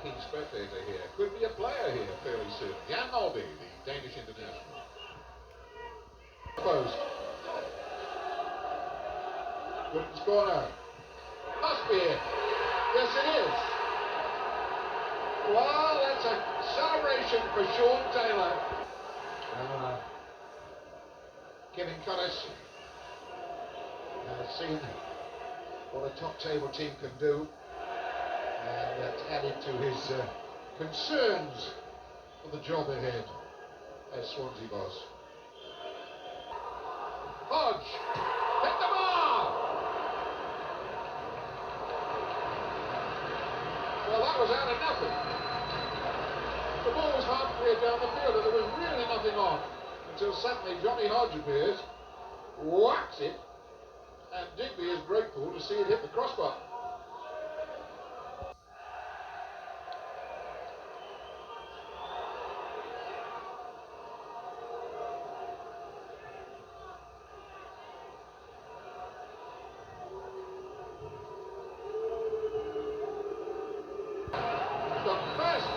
keen spectator here. Could be a player here fairly soon. Jan Molby, the Danish international. Post. Goodman's corner. Must be it. Yes, it is. Well, that's a celebration for Sean Taylor. Kevin Cullis has seen what a top table team can do, and that's added to his concerns for the job ahead as Swansea boss. Hodge, hit the ball! Well, that was out of nothing. The ball was halfway down the field and there was really nothing on until suddenly Johnny Hodge appears, whacks it, and Digby is grateful to see it hit the crossbar.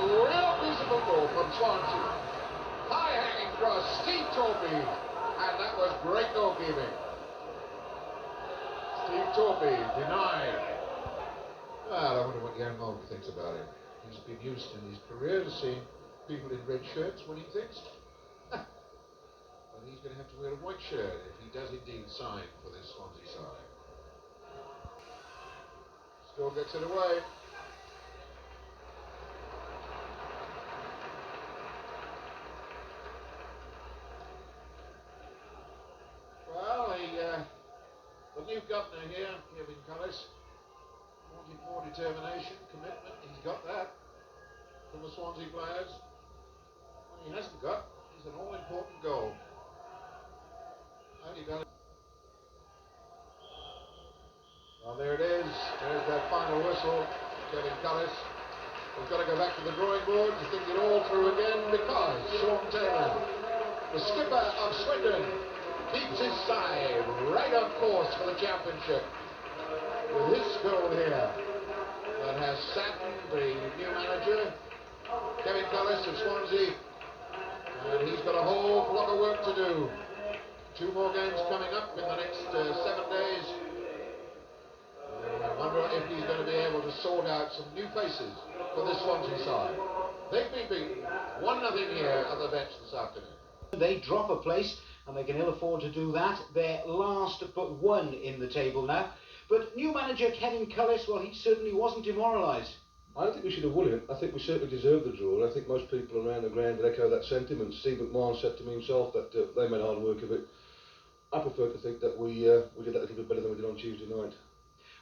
Real piece of football from Swansea. High hanging cross, Steve Torpey, and that was great goalkeeping. Steve Torpey denied. Well, I wonder what Jan Molby thinks about it. He's been used in his career to seeing people in red shirts winning things. But he's going to have to wear a white shirt if he does indeed sign for this Swansea side. Still gets it away. The new governor here, Kevin Cullis, wanted more determination, commitment. He's got that from the Swansea players. What he hasn't got is an all-important goal. Only done it. Well, there it is. There's that final whistle. Kevin Cullis. We've got to go back to the drawing board to think it all through again because Sean Taylor, the skipper of Swindon, keeps his side right on course for the championship with his goal here that has saddened the new manager, Kevin Cullis of Swansea, and he's got a whole lot of work to do. 2 more games coming up in the next 7 days. I wonder if he's going to be able to sort out some new faces for this Swansea side. They've been beaten 1-0 here at the Vetch this afternoon. They drop a place, and they can ill afford to do that. They're last but 1 in the table now. But new manager Kevin Cullis, well, he certainly wasn't demoralised. I don't think we should have won it. I think we certainly deserved the draw. I think most people around the ground would echo that sentiment. Steve McMahon said to me himself that they made hard work of it. I prefer to think that we did that a little bit better than we did on Tuesday night.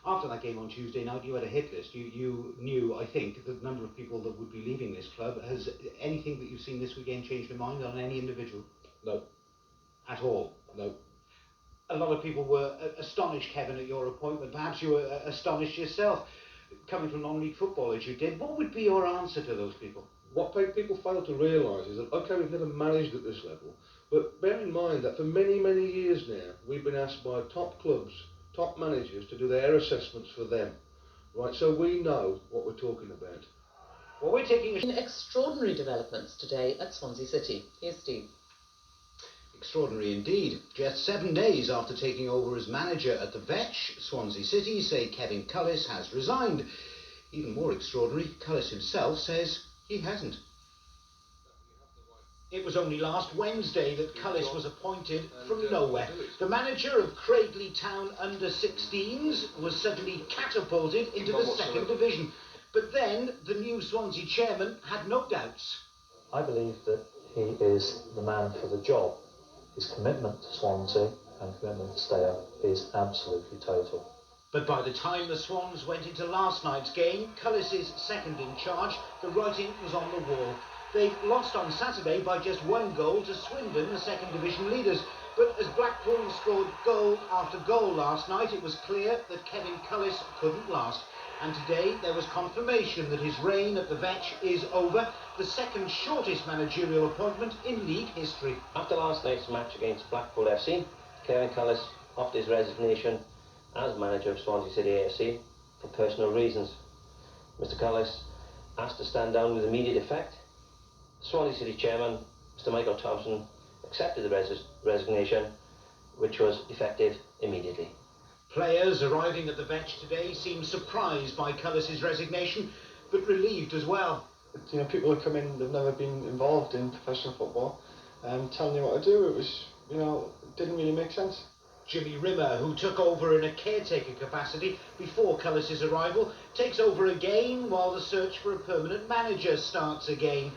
After that game on Tuesday night, you had a hit list. You knew, I think, the number of people that would be leaving this club. Has anything that you've seen this weekend changed your mind on any individual? No. At all? No. A lot of people were astonished, Kevin, at your appointment. Perhaps you were astonished yourself, coming from non-league football as you did. What would be your answer to those people? What people fail to realise is that, OK, we've never managed at this level, but bear in mind that for many, many years now, we've been asked by top clubs, top managers, to do their assessments for them. Right, so we know what we're talking about. Well, we're taking extraordinary developments today at Swansea City. Here's Steve. Extraordinary indeed. Just 7 days after taking over as manager at the Vetch, Swansea City say Kevin Cullis has resigned. Even more extraordinary, Cullis himself says he hasn't. It was only last Wednesday that Cullis was appointed from nowhere. The manager of Cradley Town under-16s was suddenly catapulted into the second division. But then the new Swansea chairman had no doubts. I believe that he is the man for the job. His commitment to Swansea and commitment to stay up is absolutely total. But by the time the Swans went into last night's game, Cullis' second in charge, the writing was on the wall. They lost on Saturday by just 1 goal to Swindon, the second division leaders. But as Blackpool scored goal after goal last night, it was clear that Kevin Cullis couldn't last. And today there was confirmation that his reign at the Vetch is over, the second shortest managerial appointment in league history. After last night's match against Blackpool FC, Kevin Cullis offered his resignation as manager of Swansea City AFC for personal reasons. Mr Cullis asked to stand down with immediate effect. Swansea City Chairman, Mr Michael Thompson, accepted the resignation, which was effective immediately. Players arriving at the Vetch today seemed surprised by Cullis' resignation, but relieved as well. You know, people who come in, they've never been involved in professional football, and telling you what to do, it was, you know, it didn't really make sense. Jimmy Rimmer, who took over in a caretaker capacity before Cullis' arrival, takes over again while the search for a permanent manager starts again.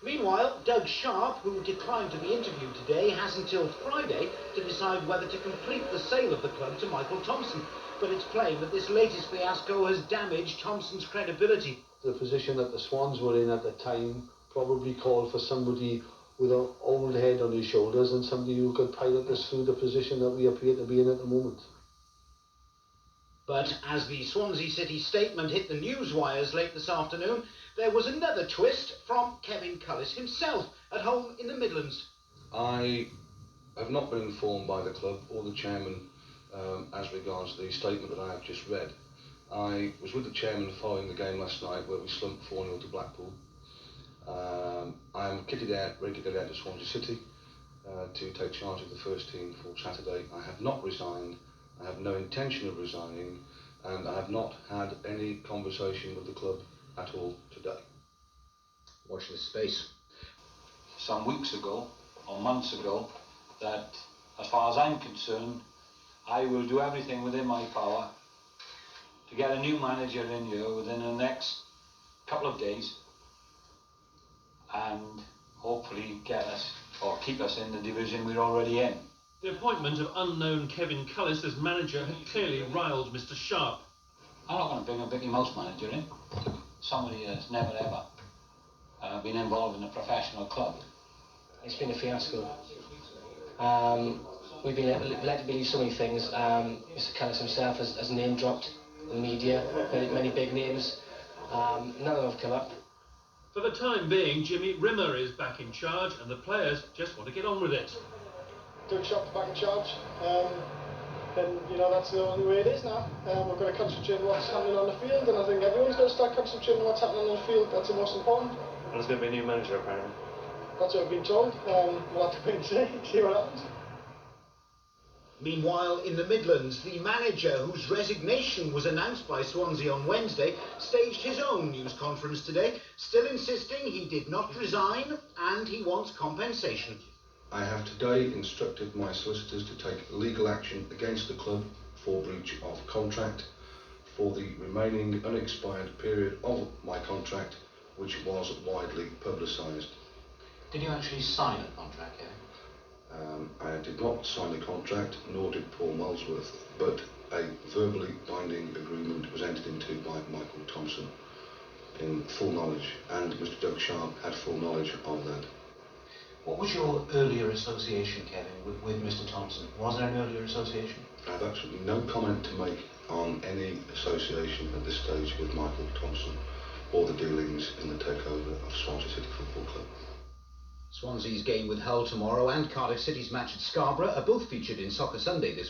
Meanwhile, Doug Sharpe, who declined to be interviewed today, has until Friday to decide whether to complete the sale of the club to Michael Thompson. But it's plain that this latest fiasco has damaged Thompson's credibility. The position that the Swans were in at the time probably called for somebody with an old head on his shoulders and somebody who could pilot us through the position that we appear to be in at the moment. But as the Swansea City statement hit the news wires late this afternoon, there was another twist from Kevin Cullis himself at home in the Midlands. I have not been informed by the club or the chairman as regards the statement that I have just read. I was with the chairman following the game last night where we slumped 4-0 to Blackpool. I am kitted out, ready to go down to Swansea City to take charge of the first team for Saturday. I have not resigned, I have no intention of resigning, and I have not had any conversation with the club at all today. Watch this space. Some weeks ago, or months ago, that as far as I'm concerned, I will do everything within my power to get a new manager in here within the next couple of days and hopefully get us or keep us in the division we're already in. The appointment of unknown Kevin Cullis as manager had clearly riled Mr Sharpe. I'm not going to bring a Mickey Mouse manager in, somebody that's never ever been involved in a professional club. It's been a fiasco. We've been led to believe so many things. Mr Cullis himself has name dropped the media, many big names. None of them have come up. For the time being, Jimmy Rimmer is back in charge and the players just want to get on with it. Doug Sharpe back in charge, then you know that's the only way it is now. We're going to concentrate on what's happening on the field, and I think everyone's going to start concentrating on what's happening on the field. That's the most important. And there's going to be a new manager apparently. That's what I've been told. We'll have to wait and see what happens. Meanwhile, in the Midlands, the manager, whose resignation was announced by Swansea on Wednesday, staged his own news conference today, still insisting he did not resign and he wants compensation. I have today instructed my solicitors to take legal action against the club for breach of contract for the remaining unexpired period of my contract, which was widely publicised. Did you actually sign a contract, Kevin? I did not sign the contract, nor did Paul Molesworth, but a verbally binding agreement was entered into by Michael Thompson in full knowledge, and Mr Doug Sharpe had full knowledge of that. What was your earlier association, Kevin, with Mr Thompson? Was there an earlier association? I have absolutely no comment to make on any association at this stage with Michael Thompson or the dealings in the takeover of Swansea City Football Club. Swansea's game with Hull tomorrow and Cardiff City's match at Scarborough are both featured in Soccer Sunday this week.